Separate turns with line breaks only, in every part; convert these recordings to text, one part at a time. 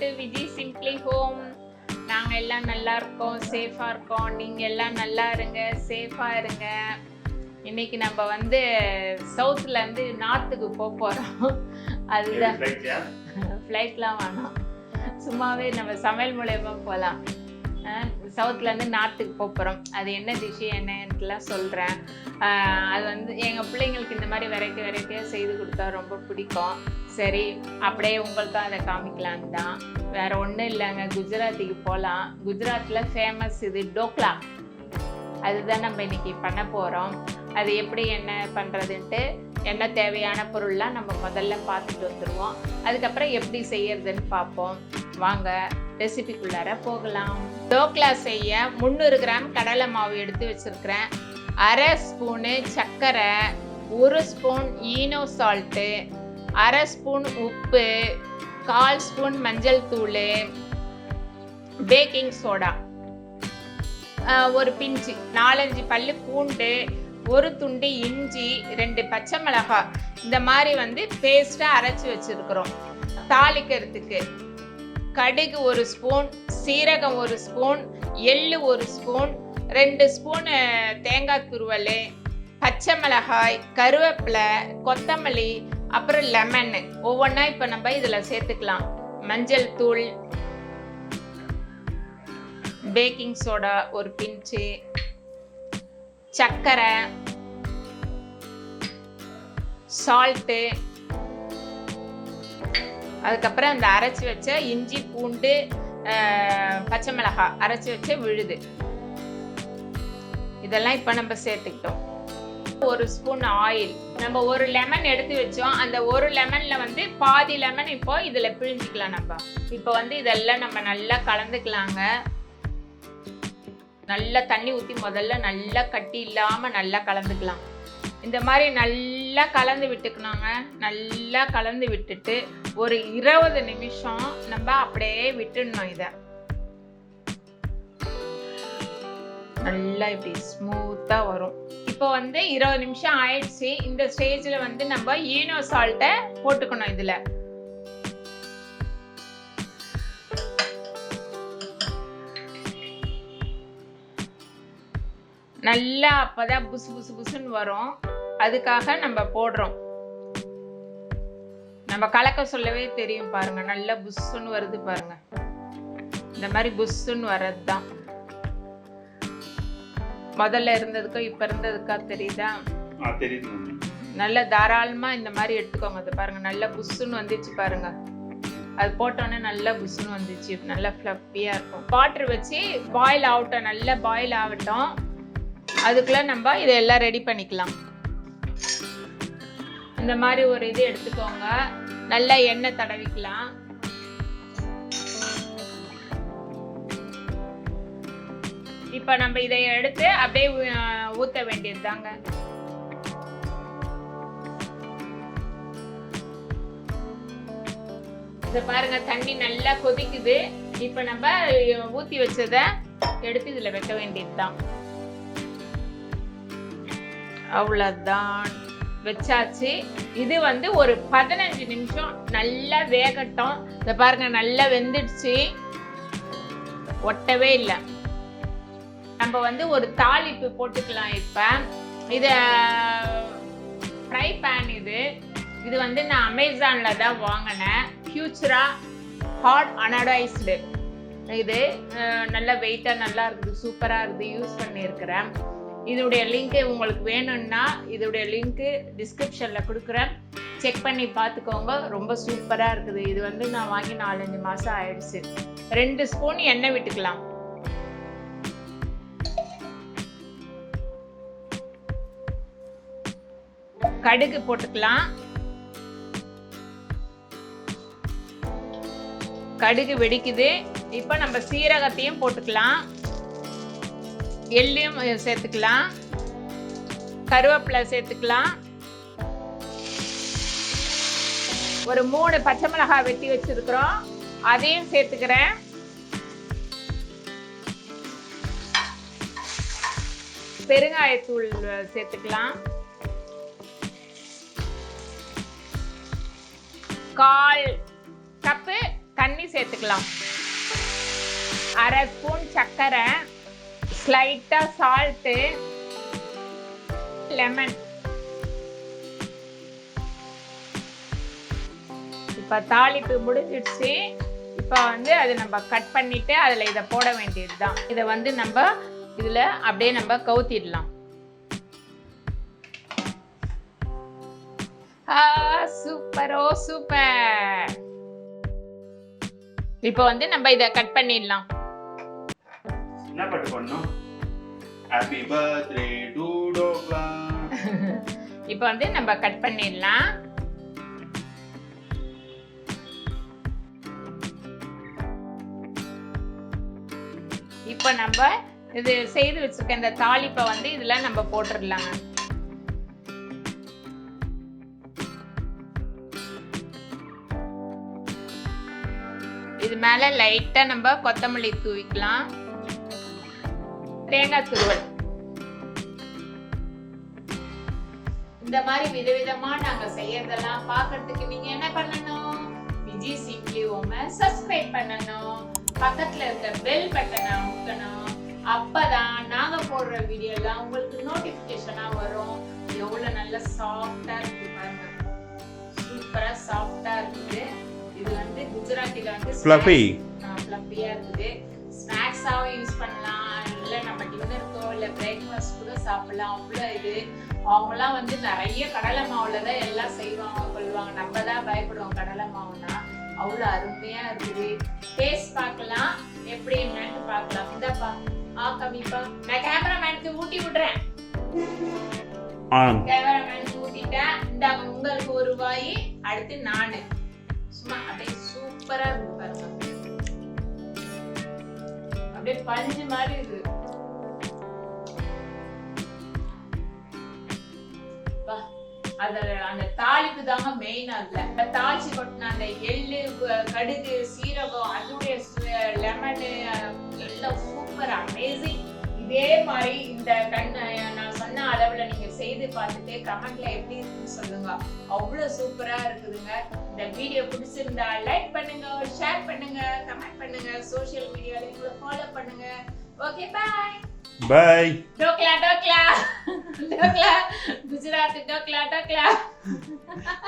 To Viji simply home. நாங்கள் எல்லாம் நல்லா இருக்கோம், சேஃபாக இருக்கோம். நீங்கள் எல்லாம் நல்லா இருங்க, சேஃபாக இருங்க. இன்னைக்கு நம்ம வந்து சவுத்துலேருந்து நார்த்துக்கு போக போகிறோம். அதுதான் ஃப்ளைட்லாம் வேணாம், சும்மாவே நம்ம சமையல் மூலயமா போகலாம். சவுத்துலேருந்து நார்த்துக்கு போகிறோம். அது என்ன டிஷ்ஷு என்னன்ட்டுலாம் சொல்கிறேன். அது வந்து எங்கள் பிள்ளைங்களுக்கு இந்த மாதிரி வெரைட்டியாக செய்து கொடுத்தா ரொம்ப பிடிக்கும். சரி, அப்படியே உங்களுக்கும் அதை காமிக்கலான்னு தான். வேறு ஒன்றும் இல்லைங்க, குஜராத்திக்கு போகலாம். குஜராத்தில் ஃபேமஸ் இது டோக்லா. அதுதான் நம்ம இன்னைக்கு பண்ண போகிறோம். அது எப்படி என்ன பண்ணுறதுன்ட்டு, என்ன தேவையான பொருள்லாம் நம்ம முதல்ல பார்த்துட்டு வந்துடுவோம். அதுக்கப்புறம் எப்படி செய்யறதுன்னு பார்ப்போம். வாங்க ரெசிபிக்குள்ளார போகலாம். டோக்லா செய்ய 300 கிராம் கடலை மாவு எடுத்து வச்சுருக்கிறேன். 1/2 ஸ்பூனு சர்க்கரை, 1 ஸ்பூன் ஈனோ சால்ட்டு, 1/2 ஸ்பூன் உப்பு, 1/4 ஸ்பூன் மஞ்சள் தூள், பேக்கிங் சோடா, ஒரு பிஞ்சு, 4-5 பல்லு பூண்டு, 1 துண்டு இஞ்சி, 2 பச்சை மிளகாய். இந்த மாதிரி வந்து பேஸ்ட்டாக அரைச்சி வச்சுருக்குறோம். தாளிக்கிறதுக்கு கடுகு 1 ஸ்பூன், சீரகம் 1 ஸ்பூன், எள்ளு 1 ஸ்பூன், 2 ஸ்பூன் தேங்காய் துருவல், பச்சை மிளகாய், கருவேப்பிலை, கொத்தமல்லி, அப்புறம் லெமன். ஒவ்வொன்றா இப்போ நம்ம இதில் சேர்த்துக்கலாம். மஞ்சள் தூள், பேக்கிங் சோடா 1 பிஞ்சு, சர்க்கரை, சால்ட்டு, அதுக்கப்புறம் அந்த அரைச்சி வச்ச இஞ்சி பூண்டு பச்சை மிளகாய் அரைச்சி வச்ச விழுது. இதெல்லாம் இப்போ நம்ம சேர்த்துக்கிட்டோம். 1 ஸ்பூன் ஆயில். நம்ம 1 லெமன் எடுத்து வச்சோம். அந்த 1 லெமன்ல வந்து பாதி லெமன் இப்போ இதில் பிழிஞ்சிக்கலாம். நம்ம இப்போ வந்து இதெல்லாம் நம்ம நல்லா கலந்துக்கலாங்க. நல்லா தண்ணி ஊற்றி முதல்ல நல்லா கட்டி இல்லாமல் நல்லா கலந்துக்கலாம். இந்த மாதிரி நல்லா கலந்து விட்டுக்கணுங்க. நல்லா கலந்து விட்டுட்டு ஒரு 20 நிமிஷம் நம்ம அப்படியே விட்டுடணும். இதை நல்லா இப்படி ஸ்மூத்தா வரும். இப்போ வந்து 20 நிமிஷம் ஆயிடுச்சு. இந்த ஸ்டேஜ்ல வந்து நம்ம ஈனோ சால்ட்டை போட்டுக்கணும். இதுல நல்லா அப்பதான் புசு புசு புசுன்னு வரும். அதுக்காக நம்ம போடுறோம். நம்ம கலக்க சொல்லவே தெரியும் பாருங்க. நல்லா புஷ்ஷுன்னு வருது பாருங்க. இந்த மாதிரி புஷ்ஷுன்னு வர்றது தான். முதல்ல இருந்ததுக்கும் இப்ப இருந்ததுக்கா தெரியுதா? நல்லா தாராளமா இந்த மாதிரி எடுத்துக்கோங்க. அது பாருங்க, நல்லா புஷ்ஷுன்னு வந்துச்சு பாருங்க. அது போட்டோன்னே நல்லா புஷ்ஷுன்னு வந்துச்சு. நல்லா ஃப்ளப்பியா இருக்கும். வாட்டர் வச்சு பாயில் ஆகட்டும், நல்லா பாயில் ஆகட்டும். அதுக்குள்ள நம்ம இதெல்லாம் ரெடி பண்ணிக்கலாம். இந்த மாதிரி ஒரு இது எடுத்துக்கோங்க. நல்லா எண்ணெய் தடவிக்கலாம். இப்ப நம்ம இதை எடுத்து அப்படியே ஊத்த வேண்டியது தாங்க. இத பாருங்க, தண்ணி நல்லா கொதிக்குது. இப்ப நம்ம ஊத்தி வச்சத எடுத்து இதுல வைக்க வேண்டியதுதான். அவ்வளவுதான், வச்சாச்சு. இது வந்து ஒரு 15 நிமிஷம் நல்லா வேகட்டும். இத பாருங்க, நல்லா வெந்துடுச்சு, ஒட்டவே இல்லை. நம்ம வந்து ஒரு தாளிப்பு போட்டுக்கலாம். இப்ப இத ஃப்ரை பேன். இது வந்து நான் அமேசான்ல தான் வாங்கினேன். ஃபியூச்சரா ஹாட் அனடைஸ்டு. இது நல்ல வெயிட்டா நல்லா இருக்குது, சூப்பரா இருக்குது. யூஸ் பண்ணியிருக்கிறேன். இதோடைய லிங்க் உங்களுக்கு வேணும்னா இதோடைய லிங்க் டிஸ்கிரிப்ஷன்ல கொடுக்குறேன். செக் பண்ணி பார்த்துக்கோங்க. ரொம்ப சூப்பரா இருக்குது. இது வந்து நான் வாங்கி 4-5 மாசம் ஆயிடுச்சு. 2 ஸ்பூன் எண்ணெய் விட்டுக்கலாம். கடுகு போட்டுக்கலாம். கடுகு வெடிக்குது. இப்ப நம்ம சீரகத்தையும் போட்டுக்கலாம். எள்ளையும் சேர்த்துக்கலாம். கருவேப்பிலை சேர்த்துக்கலாம். ஒரு 3 பச்சை மிளகாய் வெட்டி வச்சிருக்கிறோம், அதையும் சேர்த்துக்கிறேன். பெருங்காயத்தூள் சேர்த்துக்கலாம். 1/4 கப்பு தண்ணி சேர்த்துக்கலாம். அரை ஸ்பூன் சர்க்கரை, ஸ்லைட்டா சால்ட்டு, லெமன். இப்போ தாளிப்பு முடிஞ்சிடுச்சு. இப்போ வந்து அதை நம்ம கட் பண்ணிட்டு அதில் இதை போட வேண்டியது தான். இதை வந்து நம்ம இதில் அப்படியே நம்ம கவுத்திடலாம். சூப்பரோ சூப்பர். இப்போ வந்து நம்ம இதை கட் பண்ணிடலாம்.
என்ன கட் பண்ணோம்? Happy birthday to dhokla.
இப்போ வந்து நம்ம கட் பண்ணிடலாம். இப்போ நம்ம இது செய்து வச்சிருக்க இந்த தாளிப்பை வந்து இதுல நம்ம போட்டுடலாங்க. இது மேல லைட்டா நம்ம கொத்தமல்லி தூவிக்கலாம். தேங்காய் துருவல். இந்த மாதிரி விதவிதமா நாங்க செய்யறதெல்லாம் பார்க்கிறதுக்கு நீங்க என்ன பண்ணணும்? விஜி சிம்ப்ளி ஹோமை சப்ஸ்கிரைப் பண்ணணும். பக்கத்துல இருக்க பெல் பட்டனை அமுக்கணும். அப்பதான் நாங்க போடுற வீடியோலாம் உங்களுக்கு நோட்டிபிகேஷனா வரும். எவ்வளவு நல்ல சாஃப்டா இருக்கு பாருங்க. சூப்பரா சாஃப்டா இருக்குது. இது வந்து குஜராத்தில வந்து ஃப்ளஃபியா இருக்குது. ஸ்நாக்ஸாவும் யூஸ் பண்ணலாம். இல்ல நம்ம டின்னருக்கோ இல்ல பிரேக்ஃபாஸ்ட் கூட சாப்பிடலாம். அவ்வளவு இது அவங்கலாம் வந்து நிறைய கடலை மாவுல தான் எல்லாம் செய்வாங்க கொள்வாங்க. நம்ம தான் பயப்படுவோம் கடலை மாவுனா. அவ்வளவு அருமையா இருக்குது. டேஸ்ட் பார்க்கலாம், எப்படி என்னன்னு பார்க்கலாம். இந்தப்பா கமிப்பா. நான் கேமராமேனுக்கு ஊட்டி விடுறேன். கேமராமேனுக்கு ஊட்டிட்டேன். இந்தாங்க உங்களுக்கு ஒரு வாய். அடுத்து நானு சும்மா அப்படியே சூப்பரா இருக்கு பாருங்க. அப்படியே பஞ்சு மாதிரி இருக்கு. அந்த தாளிப்பு தாங்க மெயின். அதுல தாளிச்சு கொட்டின அந்த எள்ளு, கடுகு, சீரகம், அதோடைய லெமனு எல்லாம் சூப்பர் அமேசிங். இதே மாதிரி இந்த நான் சொன்ன அளவுல நீங்க செய்து பார்த்துட்டு கமெண்ட்ல எப்படி இருக்குன்னு சொல்லுங்க. அவ்வளவு சூப்பரா இருக்குதுங்க. இந்த வீடியோ பிடிச்சிருந்தா லைக் பண்ணுங்க, ஷேர் பண்ணுங்க, கமெண்ட் பண்ணுங்க, சோஷியல் மீடியால எங்களை ஃபாலோ பண்ணுங்க. Okay bye.
Bye.
Dhokla, dhokla. Dhokla. Gujarati dhokla, dhokla.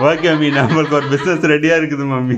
Okay, mami, நம்மளுக்கு ஒரு business ரெடியா இருக்குது மம்மி.